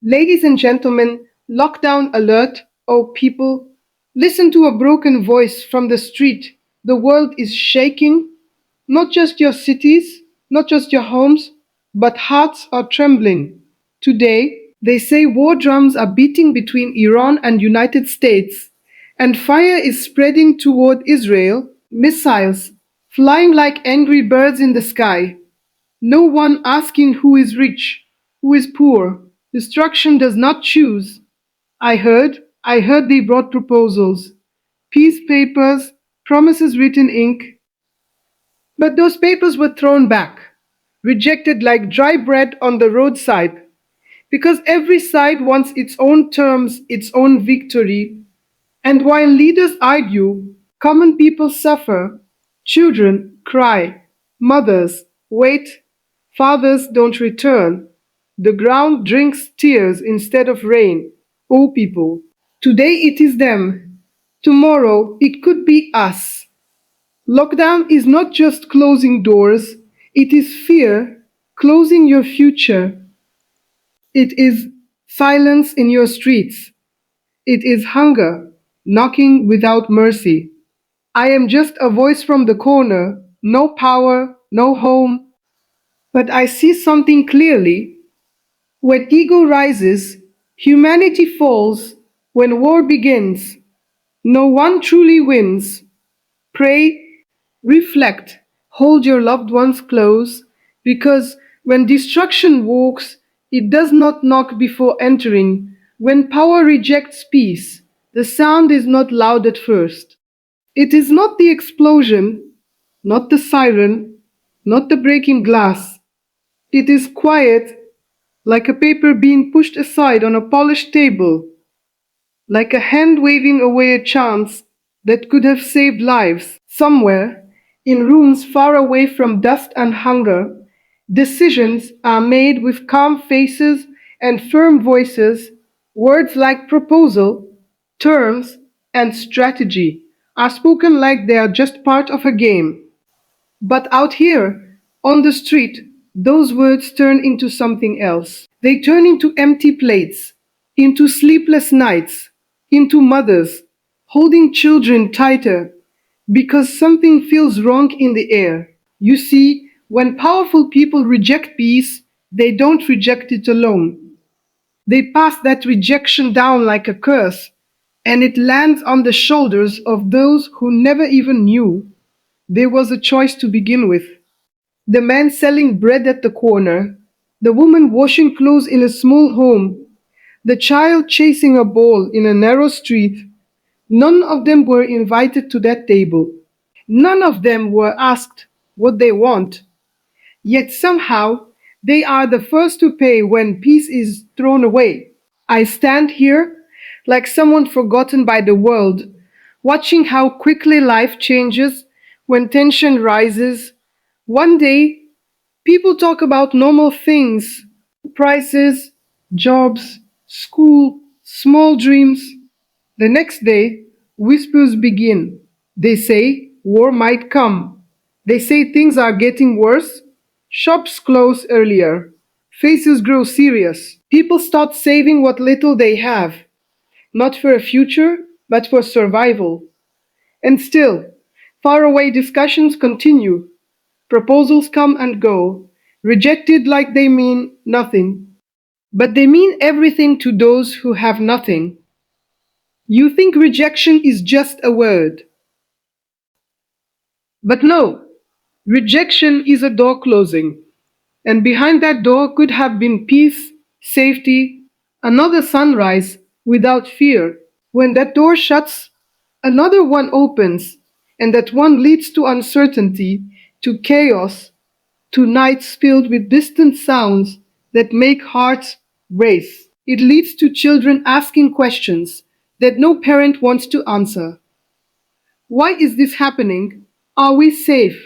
Ladies and gentlemen, lockdown alert. Oh, people, listen to a broken voice from the street. The world is shaking. Not just your cities, not just your homes, but hearts are trembling. Today, they say war drums are beating between Iran and United States, and fire is spreading toward Israel, missiles flying like angry birds in the sky. No one asking who is rich, who is poor. Destruction does not choose. I heard they brought proposals, peace papers, promises written ink, but those papers were thrown back, rejected like dry bread on the roadside, because every side wants its own terms, its own victory. And while leaders argue, common people suffer, children cry, mothers wait, fathers don't return. The ground drinks tears instead of rain. Oh, people, today it is them, tomorrow it could be us. Lockdown is not just closing doors, it is fear closing your future. It is silence in your streets. It is hunger knocking without mercy. I am just a voice from the corner, no power, no home, but I see something clearly. When ego rises, humanity falls. When war begins, no one truly wins. Pray, reflect, hold your loved ones close, because when destruction walks, it does not knock before entering. When power rejects peace, the sound is not loud at first. It is not the explosion, not the siren, not the breaking glass. It is quiet, like a paper being pushed aside on a polished table, like a hand waving away a chance that could have saved lives. Somewhere, in rooms far away from dust and hunger, decisions are made with calm faces and firm voices. Words like proposal, terms, and strategy are spoken like they are just part of a game. But out here, on the street, those words turn into something else. They turn into empty plates, into sleepless nights, into mothers holding children tighter because something feels wrong in the air. You see, when powerful people reject peace, they don't reject it alone. They pass that rejection down like a curse, and it lands on the shoulders of those who never even knew there was a choice to begin with. The man selling bread at the corner, the woman washing clothes in a small home, the child chasing a ball in a narrow street, none of them were invited to that table. None of them were asked what they want. Yet somehow they are the first to pay when peace is thrown away. I stand here like someone forgotten by the world, watching how quickly life changes when tension rises. One day, people talk about normal things, prices, jobs, school, small dreams. The next day, whispers begin. They say war might come. They say things are getting worse. Shops close earlier. Faces grow serious. People start saving what little they have, not for a future, but for survival. And still, faraway discussions continue. Proposals come and go, rejected like they mean nothing. But they mean everything to those who have nothing. You think rejection is just a word. But no, rejection is a door closing. And behind that door could have been peace, safety, another sunrise without fear. When that door shuts, another one opens, and that one leads to uncertainty, to chaos, to nights filled with distant sounds that make hearts race. It leads to children asking questions that no parent wants to answer. Why is this happening? Are we safe?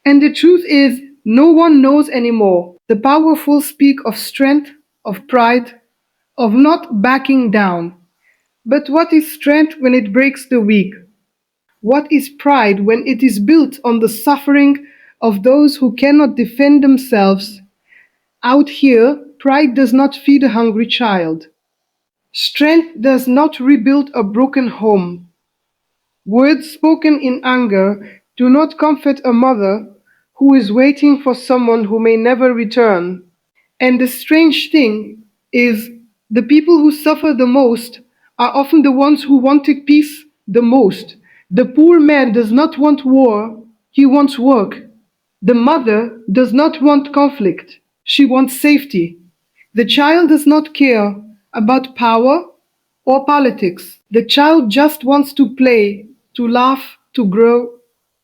And the truth is, no one knows anymore. The powerful speak of strength, of pride, of not backing down. But what is strength when it breaks the weak? What is pride when it is built on the suffering of those who cannot defend themselves? Out here, Pride does not feed a hungry child. Strength does not rebuild a broken home. Words spoken in anger do not comfort a mother who is waiting for someone who may never return. And the strange thing is, the people who suffer the most are often the ones who wanted peace the most. The poor man does not want war, he wants work. The mother does not want conflict, she wants safety. The child does not care about power or politics. The child just wants to play, to laugh, to grow.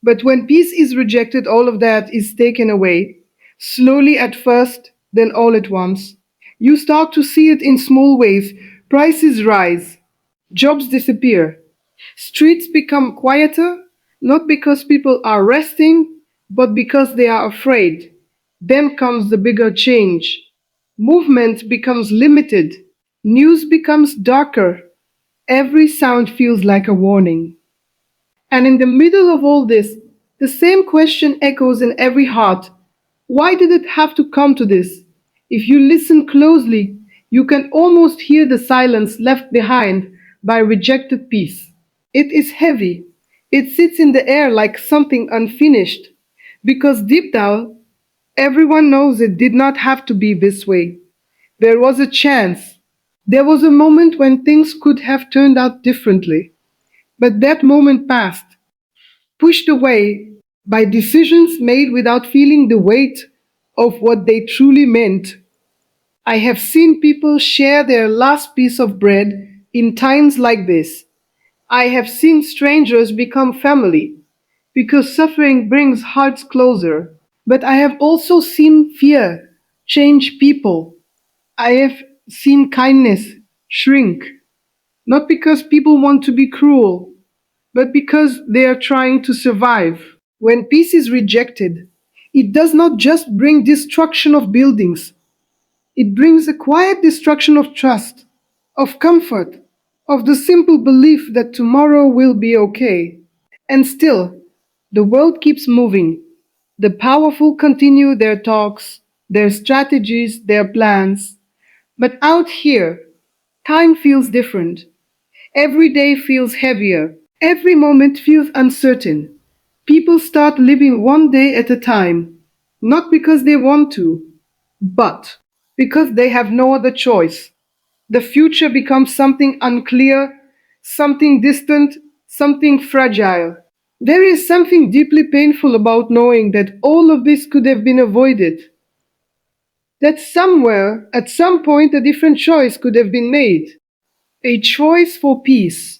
But when peace is rejected, all of that is taken away. Slowly at first, then all at once. You start to see it in small ways. Prices rise, jobs disappear, streets become quieter, not because people are resting, but because they are afraid. Then comes the bigger change. Movement becomes limited, news becomes darker, every sound feels like a warning. And in the middle of all this, the same question echoes in every heart. Why did it have to come to this? If you listen closely, you can almost hear the silence left behind by rejected peace. It is heavy. It sits in the air like something unfinished. Because deep down, everyone knows it did not have to be this way. There was a chance. There was a moment when things could have turned out differently. But that moment passed, pushed away by decisions made without feeling the weight of what they truly meant. I have seen people share their last piece of bread in times like this. I have seen strangers become family because suffering brings hearts closer. But I have also seen fear change people. I have seen kindness shrink, not because people want to be cruel, but because they are trying to survive. When peace is rejected, it does not just bring destruction of buildings, it brings a quiet destruction of trust, of comfort, of the simple belief that tomorrow will be okay. And still, the world keeps moving. The powerful continue their talks, their strategies, their plans. But out here, time feels different. Every day feels heavier. Every moment feels uncertain. People start living one day at a time, not because they want to, but because they have no other choice. The future becomes something unclear, something distant, something fragile. There is something deeply painful about knowing that all of this could have been avoided, that somewhere, at some point, a different choice could have been made. A choice for peace,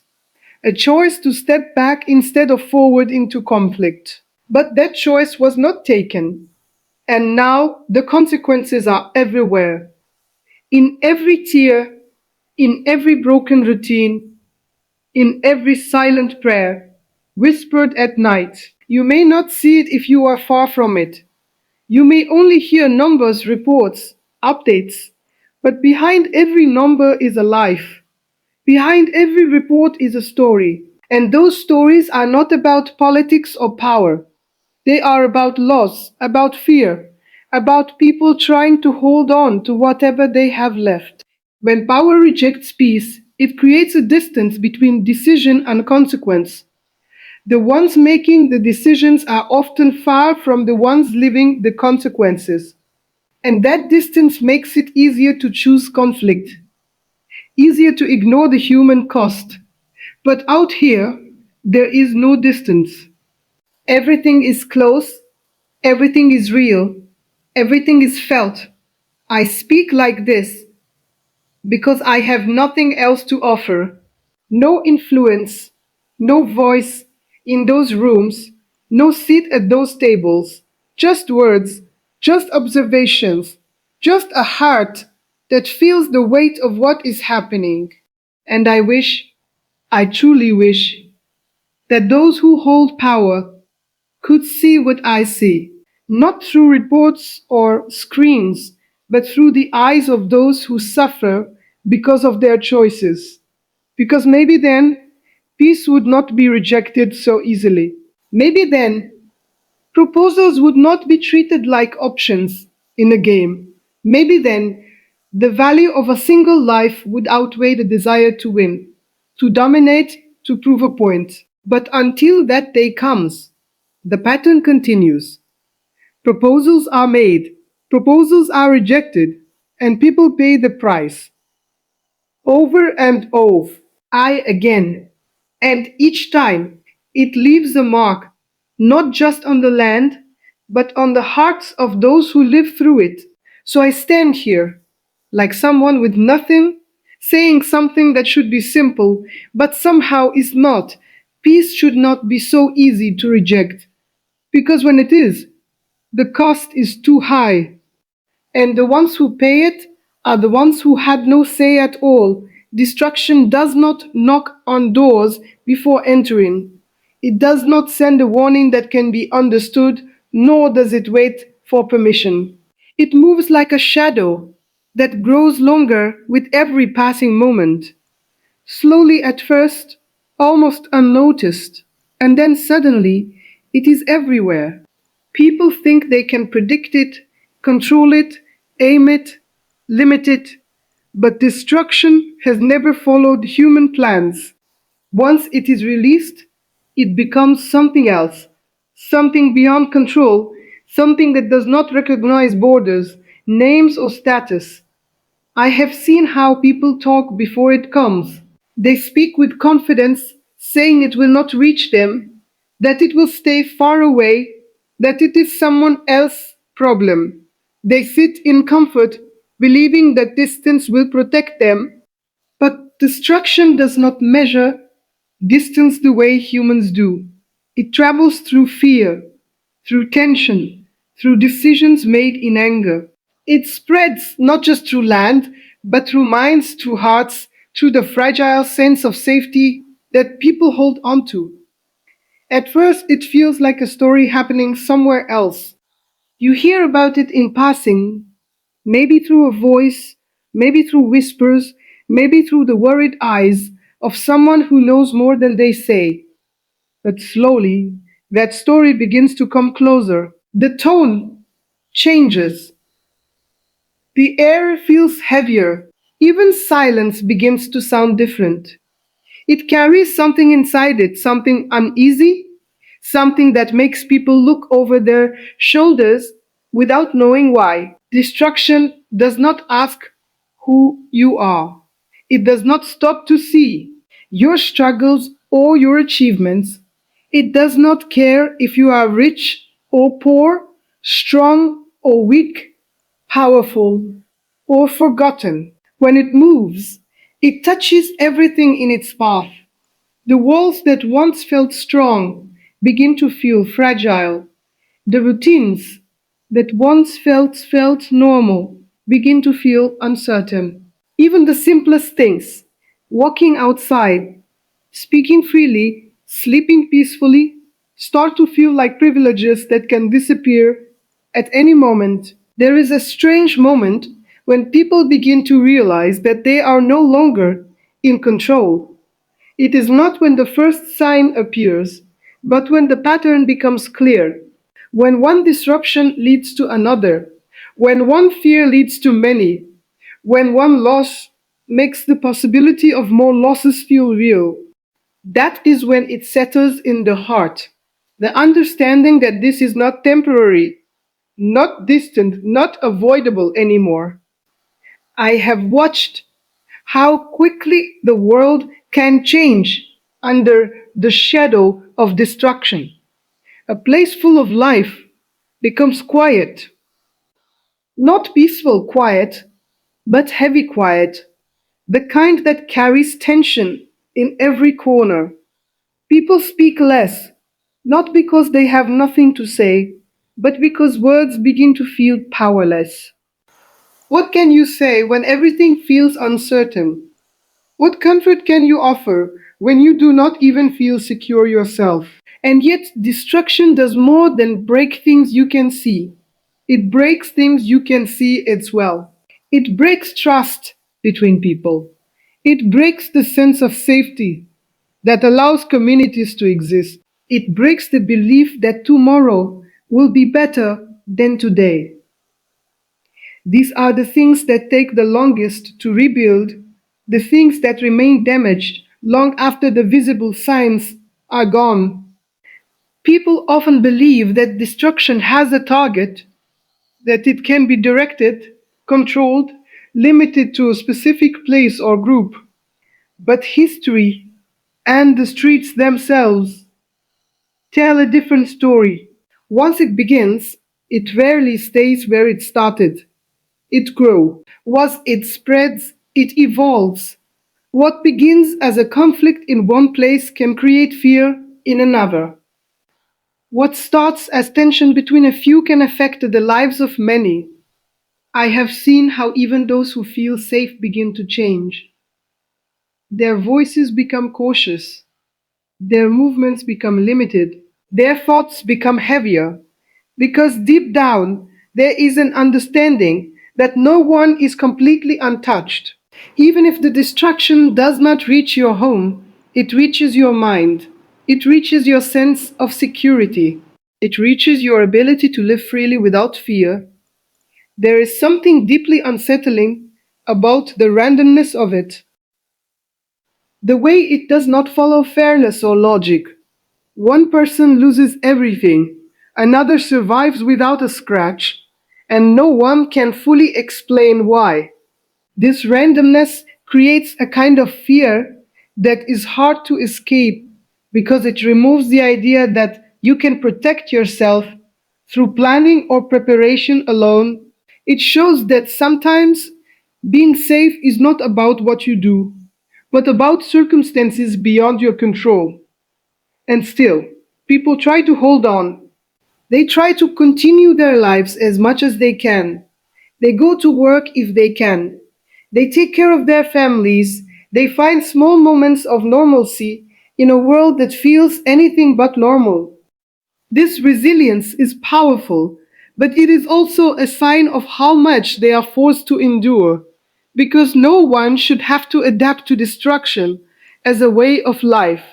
a choice to step back instead of forward into conflict. But that choice was not taken, and now the consequences are everywhere. In every tear, in every broken routine, in every silent prayer, whispered at night. You may not see it if you are far from it. You may only hear numbers, reports, updates, but behind every number is a life. Behind every report is a story. And those stories are not about politics or power. They are about loss, about fear, about people trying to hold on to whatever they have left. When power rejects peace, it creates a distance between decision and consequence. The ones making the decisions are often far from the ones living the consequences. And that distance makes it easier to choose conflict, easier to ignore the human cost. But out here, there is no distance. Everything is close, everything is real, everything is felt. I speak like this because I have nothing else to offer. No influence, no voice in those rooms, no seat at those tables. Just words, just observations, just a heart that feels the weight of what is happening. And I wish, I truly wish, that those who hold power could see what I see, not through reports or screens, but through the eyes of those who suffer because of their choices. Because maybe then peace would not be rejected so easily. Maybe then proposals would not be treated like options in a game. Maybe then The value of a single life would outweigh the desire to win, to dominate, to prove a point. But until that day comes, the pattern continues. Proposals are made, proposals are rejected, and people pay the price. Over and over, I again. And each time, it leaves a mark, not just on the land, but on the hearts of those who live through it. So I stand here, like someone with nothing, saying something that should be simple, but somehow is not. Peace should not be so easy to reject, because when it is, the cost is too high. And the ones who pay it are the ones who had no say at all. Destruction does not knock on doors before entering. It does not send a warning that can be understood, nor does it wait for permission. It moves like a shadow that grows longer with every passing moment. Slowly at first, almost unnoticed, and then suddenly it is everywhere. People think they can predict it, control it, aim it, limit it, but destruction has never followed human plans. Once it is released, it becomes something else, something beyond control, something that does not recognize borders, names, or status. I have seen how people talk before it comes. They speak with confidence, saying it will not reach them, that it will stay far away, that it is someone else's problem. They sit in comfort, believing that distance will protect them, but destruction does not measure distance the way humans do. It travels through fear, through tension, through decisions made in anger. It spreads not just through land, but through minds, through hearts, through the fragile sense of safety that people hold onto. At first, it feels like a story happening somewhere else. You hear about it in passing, maybe through a voice, maybe through whispers, maybe through the worried eyes of someone who knows more than they say. But slowly, that story begins to come closer. The tone changes. The air feels heavier. Even silence begins to sound different. It carries something inside it, something uneasy, something that makes people look over their shoulders without knowing why. Destruction does not ask who you are. It does not stop to see your struggles or your achievements. It does not care if you are rich or poor, strong or weak, powerful or forgotten. When it moves, it touches everything in its path. The walls that once felt strong begin to feel fragile. The routines that once felt normal begin to feel uncertain. Even the simplest things, walking outside, speaking freely, sleeping peacefully, start to feel like privileges that can disappear at any moment. There is a strange moment when people begin to realize that they are no longer in control. It is not when the first sign appears, but when the pattern becomes clear, when one disruption leads to another, when one fear leads to many, when one loss makes the possibility of more losses feel real. That is when it settles in the heart. The understanding that this is not temporary, not distant, not avoidable anymore. I have watched how quickly the world can change under the shadow of destruction. A place full of life becomes quiet, not peaceful quiet, but heavy quiet, the kind that carries tension in every corner. People speak less, not because they have nothing to say, but because words begin to feel powerless. What can you say when everything feels uncertain? What comfort can you offer when you do not even feel secure yourself? And yet, destruction does more than break things you can see. It breaks things you can see as well. It breaks trust between people. It breaks the sense of safety that allows communities to exist. It breaks the belief that tomorrow will be better than today. These are the things that take the longest to rebuild, the things that remain damaged long after the visible signs are gone. People often believe that destruction has a target, that it can be directed, controlled, limited to a specific place or group. But history and the streets themselves tell a different story. Once it begins, it rarely stays where it started. It grows. Once it spreads, it evolves. What begins as a conflict in one place can create fear in another. What starts as tension between a few can affect the lives of many. I have seen how even those who feel safe begin to change. Their voices become cautious, their movements become limited, their thoughts become heavier, because deep down there is an understanding that no one is completely untouched. Even if the destruction does not reach your home, it reaches your mind. It reaches your sense of security. It reaches your ability to live freely without fear. There is something deeply unsettling about the randomness of it. The way it does not follow fairness or logic. One person loses everything, another survives without a scratch, and no one can fully explain why. This randomness creates a kind of fear that is hard to escape because it removes the idea that you can protect yourself through planning or preparation alone. It shows that sometimes being safe is not about what you do, but about circumstances beyond your control. And still, people try to hold on. They try to continue their lives as much as they can. They go to work if they can. They take care of their families. They find small moments of normalcy in a world that feels anything but normal. This resilience is powerful, but it is also a sign of how much they are forced to endure, because no one should have to adapt to destruction as a way of life.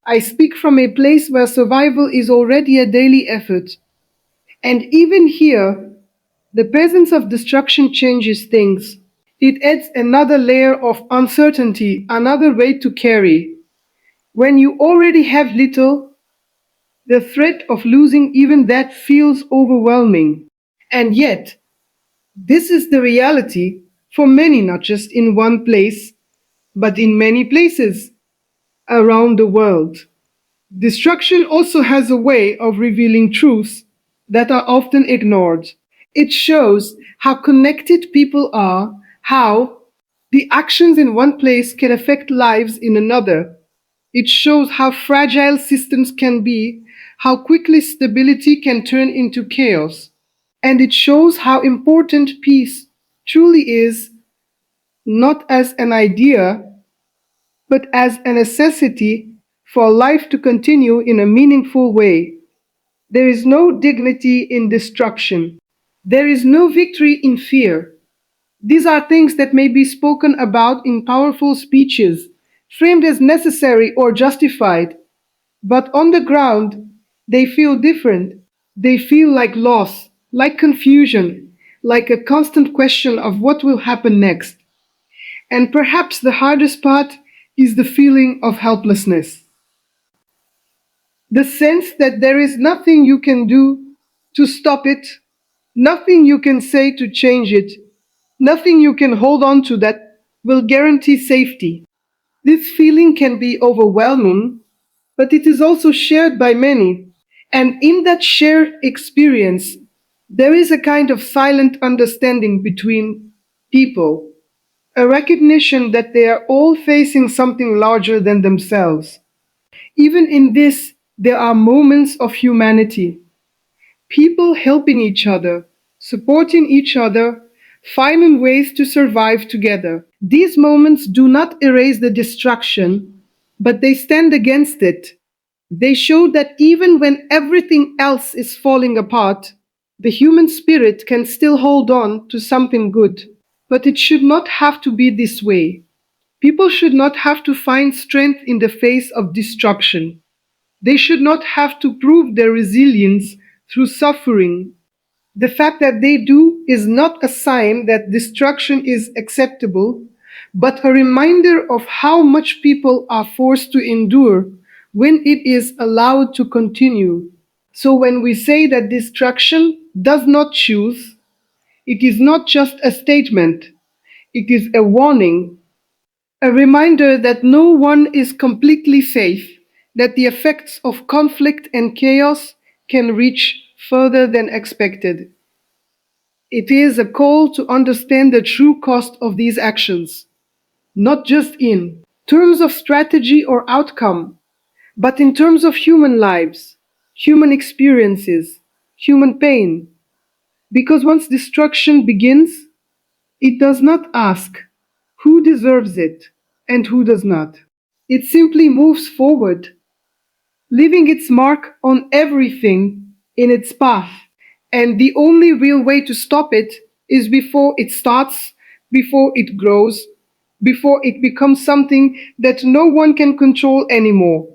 I speak from a place where survival is already a daily effort, and even here, the presence of destruction changes things. It adds another layer of uncertainty, another weight to carry. When you already have little, the threat of losing even that feels overwhelming. And yet, this is the reality for many, not just in one place, but in many places around the world. Destruction also has a way of revealing truths that are often ignored. It shows how connected people are, how the actions in one place can affect lives in another. It shows how fragile systems can be, how quickly stability can turn into chaos. And it shows how important peace truly is, not as an idea, but as a necessity for life to continue in a meaningful way. There is no dignity in destruction. There is no victory in fear. These are things that may be spoken about in powerful speeches, framed as necessary or justified, but on the ground, they feel different. They feel like loss, like confusion, like a constant question of what will happen next. And perhaps the hardest part is the feeling of helplessness. The sense that there is nothing you can do to stop it, nothing you can say to change it, nothing you can hold on to that will guarantee safety. This feeling can be overwhelming, but it is also shared by many. And in that shared experience, there is a kind of silent understanding between people, a recognition that they are all facing something larger than themselves. Even in this, there are moments of humanity, people helping each other, supporting each other, finding ways to survive together. These moments do not erase the destruction, but they stand against it. They show that even when everything else is falling apart, the human spirit can still hold on to something good. But it should not have to be this way. People should not have to find strength in the face of destruction. They should not have to prove their resilience through suffering. The fact that they do is not a sign that destruction is acceptable, but a reminder of how much people are forced to endure when it is allowed to continue. So when we say that destruction does not choose, it is not just a statement, it is a warning, a reminder that no one is completely safe, that the effects of conflict and chaos can reach further than expected. It is a call to understand the true cost of these actions, not just in terms of strategy or outcome, but in terms of human lives, human experiences, human pain. Because once destruction begins, it does not ask who deserves it and who does not. It simply moves forward, leaving its mark on everything in its path. And the only real way to stop it is before it starts, before it grows, before it becomes something that no one can control anymore.